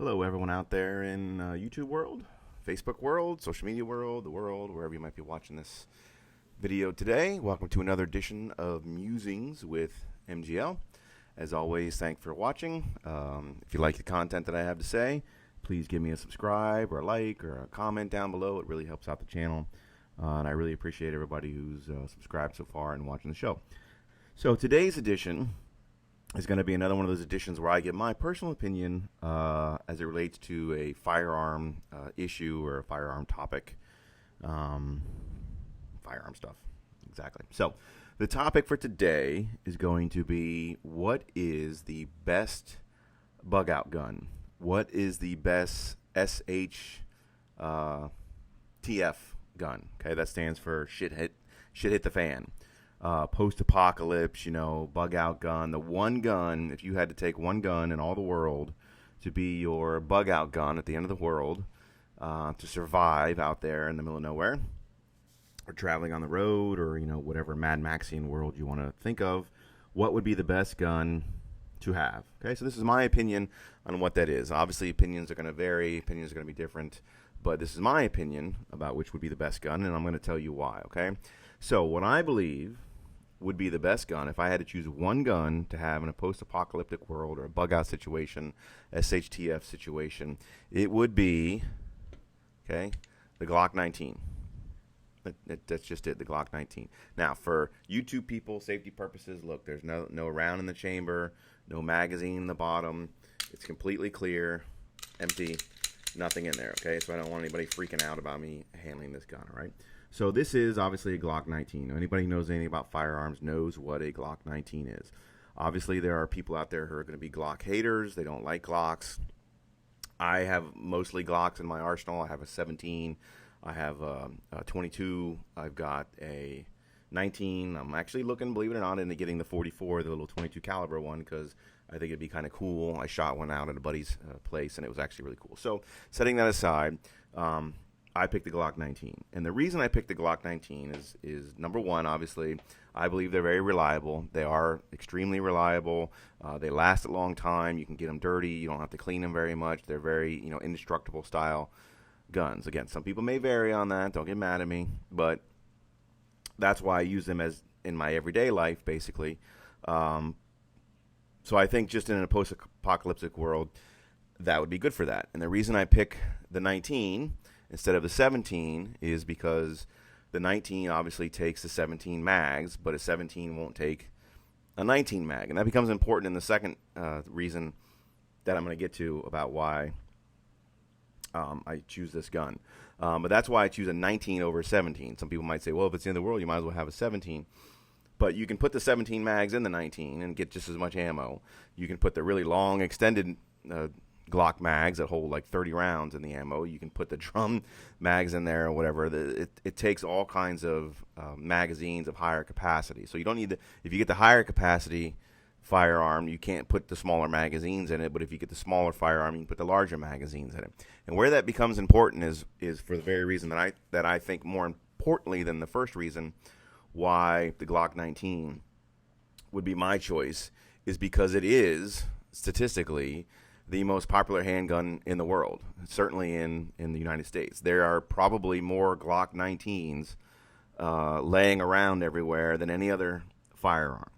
Hello, everyone out there in YouTube world, Facebook world, social media world, the world, wherever you might be watching this video today. Welcome to another edition of Musings with MGL. As always, thanks for watching. If you like the content that I have to say, please give me a subscribe or a like or a comment down below. It really helps out the channel. And I really appreciate everybody who's subscribed so far and watching the show. So today's edition is going to be another one of those editions where I give my personal opinion as it relates to a firearm issue or a firearm topic. Firearm stuff, exactly. So the topic for today is going to be, what is the best bug-out gun? What is the best SHTF gun? Okay, that stands for shit hit the fan. Post-apocalypse, bug-out gun. The one gun, if you had to take one gun in all the world to be your bug-out gun at the end of the world, to survive out there in the middle of nowhere, or traveling on the road, or, whatever Mad Maxian world you want to think of, what would be the best gun to have? Okay, so this is my opinion on what that is. Obviously, opinions are going to vary. Opinions are going to be different. But this is my opinion about which would be the best gun, and I'm going to tell you why, okay? So what I believe would be the best gun, if I had to choose one gun to have in a post-apocalyptic world or a bug-out situation, SHTF situation, it would be, okay, the Glock 19. That's just it, the Glock 19. Now, for YouTube people, safety purposes, look, there's no round in the chamber, no magazine in the bottom. It's completely clear, empty, nothing in there, okay? So I don't want anybody freaking out about me handling this gun, all right? So this is obviously a Glock 19. Anybody who knows anything about firearms knows what a Glock 19 is. Obviously, there are people out there who are going to be Glock haters. They don't like Glocks. I have mostly Glocks in my arsenal. I have a 17. I have a 22. I've got a 19. I'm actually looking, believe it or not, into getting the 44, the little 22 caliber one, because I think it'd be kind of cool. I shot one out at a buddy's place, and it was actually really cool. So setting that aside, I picked the Glock 19. And the reason I picked the Glock 19 is number one, obviously, I believe they're very reliable. They are extremely reliable. They last a long time. You can get them dirty. You don't have to clean them very much. They're very, indestructible style guns. Again, some people may vary on that. Don't get mad at me. But that's why I use them as in my everyday life, basically. So I think just in a post-apocalyptic world, that would be good for that. And the reason I pick the 19 instead of the 17 is because the 19 obviously takes the 17 mags, but a 17 won't take a 19 mag. And that becomes important in the second reason that I'm going to get to about why I choose this gun. But that's why I choose a 19 over a 17. Some people might say, well, if it's in the world, you might as well have a 17. But you can put the 17 mags in the 19 and get just as much ammo. You can put the really long, extended Glock mags that hold like 30 rounds in the ammo. You can put the drum mags in there or whatever. It takes all kinds of magazines of higher capacity. So you don't need to, if you get the higher capacity firearm, you can't put the smaller magazines in it. But if you get the smaller firearm, you can put the larger magazines in it. And where that becomes important is for the very reason that I think more importantly than the first reason why the Glock 19 would be my choice is because it is statistically the most popular handgun in the world, certainly in the United States. There are probably more Glock 19s laying around everywhere than any other firearm.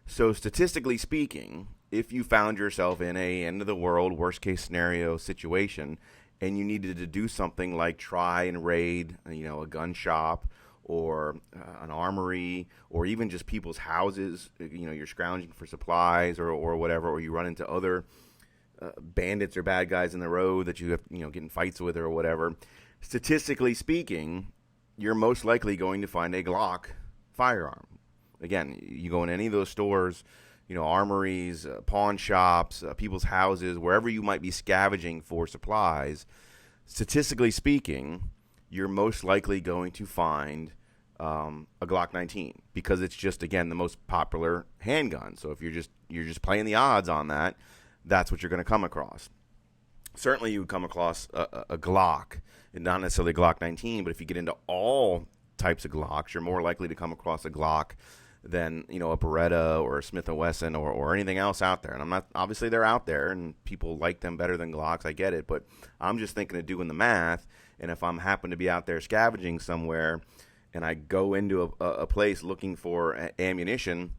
So statistically speaking, if you found yourself in a end-of-the-world, worst-case scenario situation and you needed to do something like try and raid, a gun shop or an armory or even just people's houses, you're scrounging for supplies or whatever, or you run into other bandits or bad guys in the road that you have, get in fights with or whatever, statistically speaking, you're most likely going to find a Glock firearm. Again, you go in any of those stores, armories, pawn shops, people's houses, wherever you might be scavenging for supplies, statistically speaking, you're most likely going to find a Glock 19 because it's just, again, the most popular handgun. So if you're just playing the odds on that, that's what you're going to come across. Certainly you would come across a Glock, and not necessarily Glock 19, but if you get into all types of Glocks, you're more likely to come across a Glock than a Beretta or a Smith & Wesson or anything else out there. And I'm not, obviously they're out there and people like them better than Glocks. I get it, but I'm just thinking of doing the math. And if I'm happen to be out there scavenging somewhere and I go into a place looking for ammunition,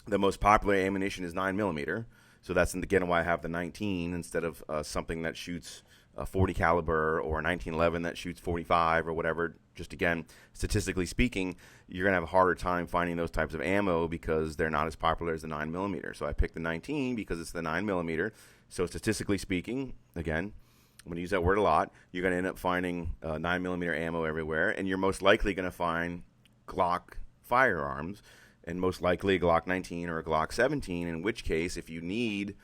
the most popular ammunition is 9mm. So that's again why I have the 19 instead of something that shoots a 40 caliber or a 1911 that shoots 45 or whatever. Just again, statistically speaking, you're going to have a harder time finding those types of ammo because they're not as popular as the 9mm. So I picked the 19 because it's the 9mm. So statistically speaking, again, I'm going to use that word a lot, you're going to end up finding 9mm ammo everywhere, and you're most likely going to find Glock firearms, and most likely a Glock 19 or a Glock 17, in which case, if you need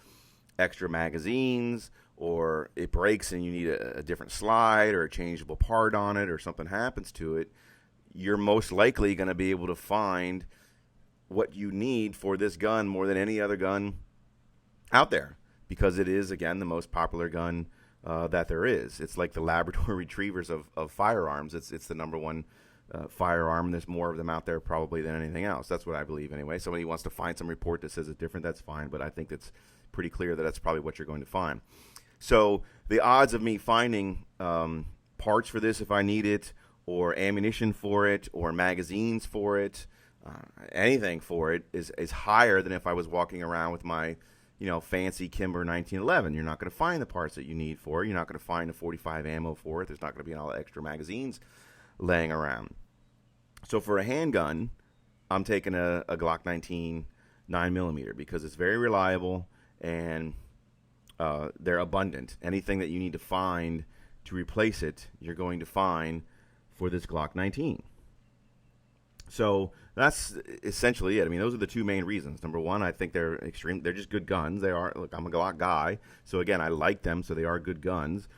extra magazines or it breaks and you need a different slide or a changeable part on it or something happens to it, you're most likely going to be able to find what you need for this gun more than any other gun out there, because it is, again, the most popular gun that there is. It's like the Labrador Retrievers of firearms. It's the number one firearm, and there's more of them out there probably than anything else. That's what I believe anyway. Somebody wants to find some report that says it's different, that's fine, but I think it's pretty clear that that's probably what you're going to find. So the odds of me finding parts for this if I need it, or ammunition for it, or magazines for it, anything for it, is higher than if I was walking around with my fancy Kimber 1911. You're not going to find the parts that you need for it. You're not going to find the 45 ammo for it. There's not going to be all the extra magazines laying around. So for a handgun, I'm taking a Glock 19 9mm because it's very reliable and they're abundant. Anything that you need to find to replace it, you're going to find for this Glock 19. So that's essentially it. I mean, those are the two main reasons. Number one, I think they're extreme. They're just good guns. They are. Look, I'm a Glock guy, so again, I like them. So they are good guns.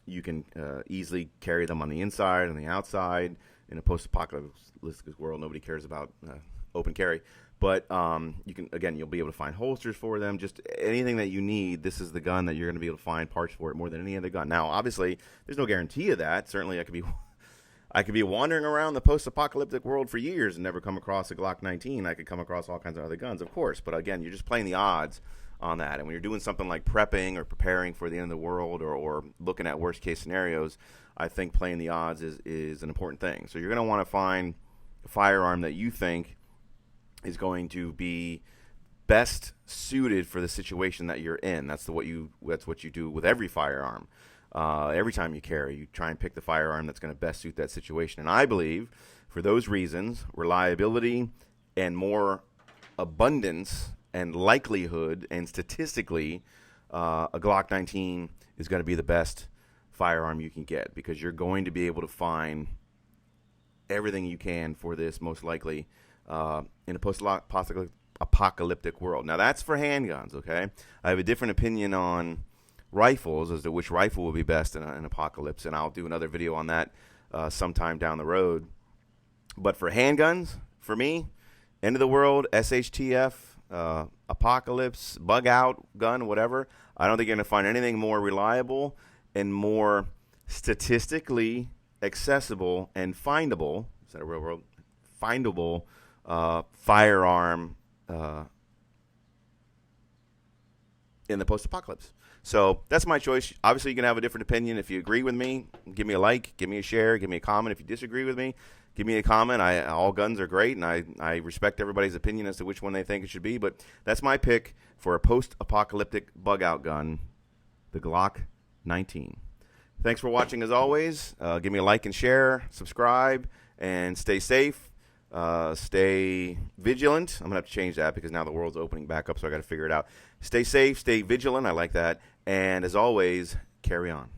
You can easily carry them on the inside and the outside. In a post-apocalyptic world, nobody cares about open carry. But you'll be able to find holsters for them. Just anything that you need, this is the gun that you're going to be able to find parts for it more than any other gun. Now, obviously, there's no guarantee of that. Certainly, I could be wandering around the post-apocalyptic world for years and never come across a Glock 19. I could come across all kinds of other guns, of course. But again, you're just playing the odds on that. And when you're doing something like prepping or preparing for the end of the world or looking at worst-case scenarios, I think playing the odds is an important thing. So you're going to want to find a firearm that you think is going to be best suited for the situation that you're in. That's what you do with every firearm. Every time you carry, you try and pick the firearm that's going to best suit that situation. And I believe, for those reasons, reliability and more abundance and likelihood and statistically, a Glock 19 is going to be the best firearm you can get, because you're going to be able to find everything you can for this, most likely, in a post-apocalyptic world. Now, that's for handguns, okay? I have a different opinion on rifles as to which rifle will be best in an apocalypse, and I'll do another video on that sometime down the road. But for handguns, for me, end of the world, SHTF, apocalypse, bug out gun, whatever, I don't think you're going to find anything more reliable and more statistically accessible and findable, is that a real word? Findable firearm in the post-apocalypse. So that's my choice. Obviously, you can have a different opinion. If you agree with me, give me a like, give me a share, give me a comment. If you disagree with me, give me a comment. All guns are great, and I respect everybody's opinion as to which one they think it should be. But that's my pick for a post-apocalyptic bug-out gun, the Glock 19. Thanks for watching as always. Give me a like and share, subscribe, and stay safe. Stay vigilant. I'm going to have to change that because now the world's opening back up, so I got to figure it out. Stay safe, stay vigilant. I like that. And as always, carry on.